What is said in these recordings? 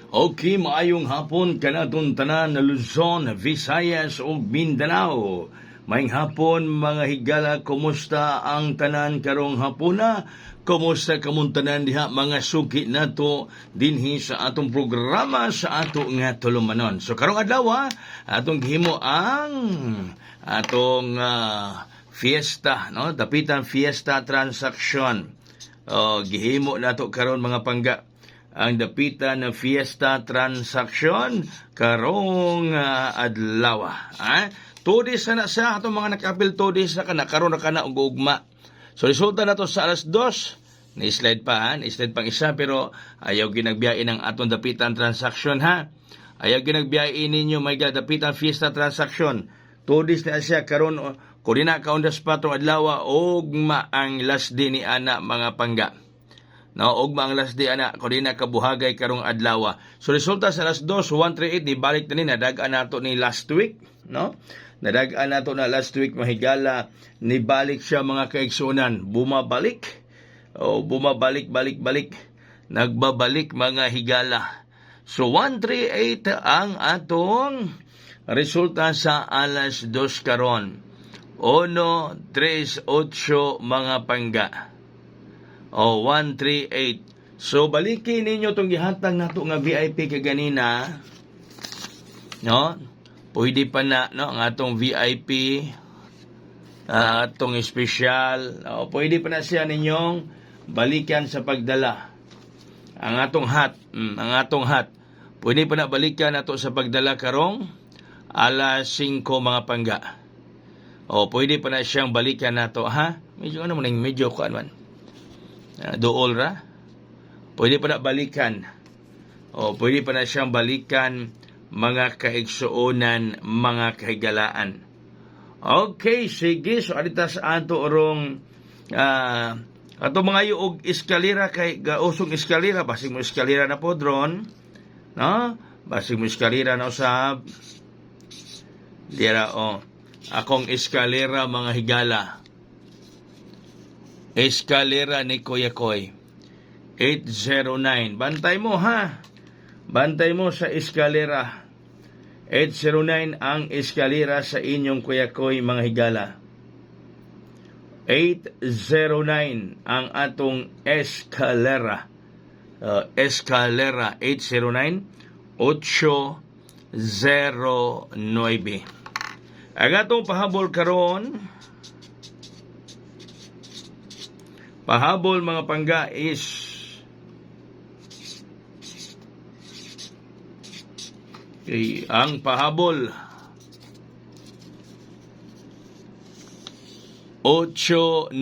Okay, maayong hapon kanatong tanan na Luzon, Visayas ug Mindanao. Maayong hapon mga higala, kumusta ang tanan karong hapuna? Kumusta kamong tanan diha mga suki nato dinhi sa atong programa sa ato nga tulumanon. So karong adlaw atong gihimo ang atong fiesta, no? Dapitan fiesta transaction. Gihimo nato karon mga pangga ang dapitan ng fiesta transaction karong adlaw. Tudis na sa atong mga nakapil, tudis na kana karon na kana og ugma. So resulta nato sa alas 2. Ni-slide pa, ni-slide pang isa pero ayaw ginagbiyain ng atong dapitan transaction Ayaw ginagbiyain ninyo may dapitan fiesta transaction. Tudis na siya karon kung na kaundas pa tong adlaw ugma ang last day ni ana mga pangga. No, ugma ang last day ana ko din kabuhagay karong adlaw. So resulta sa alas 2:138 ni balik na ni nadag-an nato ni last week, no? Nadag-an nato na last week mahigala ni balik siya mga kaigsunan, bumabalik. Balik. Nagbabalik mga higala. So 138 ang atong resulta sa alas 2 karon. 138 mga pangga. 138. So balikin ninyo tong gihatag nato nga VIP kaganina. No? Pwede pa na no ang atong VIP atong espesyal. Pwede pa na siya ninyong balikan sa pagdala. Ang atong hat. Pwede pa na balikan nato sa pagdala karong alas 5 mga pangga. Pwede pa na siyang balikan nato Medyo medyo kuan man. Dool ra. Pwede pa na balikan. Pwede pa na siyang balikan mga kaigsuonan, mga kahigalaan. Okay, sige. So, adita sa ato orong ato mga yuog eskalera kay gausong eskalera. Basig mo eskalera na po, drone. No? Basig mo eskalera na usab. Dira, akong eskalera mga higala. Eskalera ni Kuya Koy 809. Bantay mo Bantay mo sa eskalera 809 ang eskalera sa inyong Kuya Koy mga higala. 809 ang atong eskalera. Eskalera 809 809. Ang atong pahabol karon, pahabol mga pangga is ang pahabol 894.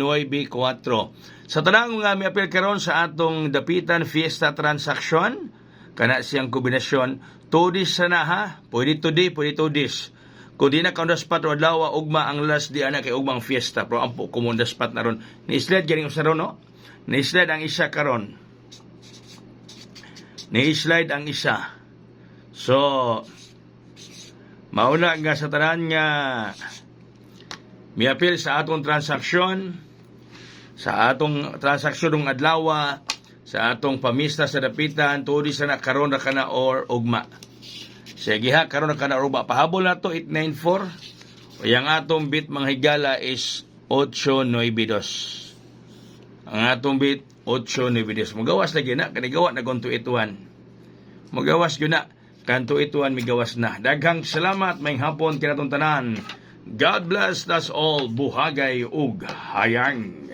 Sa tanang nga may apel karon sa atong dapitan fiesta transaction, kana siyang kombinasyon tudis sana pwede today, pwede tudis. Kung di na kaundas pat o adlaw ugma ang last di ana kay ugmang fiesta pero ampo kumundas pat na ron. Ni-slide ganing usa ron, no? Ni-slide ang isa karon. Ni-slide ang isa. So mauna nga sa tanan nga miapil sa atong transaksyon, sa atong transaksyon ng adlaw, sa atong pamista sa dapitan, tudis na karon na kana or ugma. Sige karon na kana ugma. Pahabol na to 894. Yang atong bit mga higala is 892. Ang atong bit 892. Magawas lagi na kanigawa na gonto ituan. Magawas gyud na kanto ituan migawas na. Daghang salamat may hapon kinatong tanan. God bless us all, buhagay ug hayang.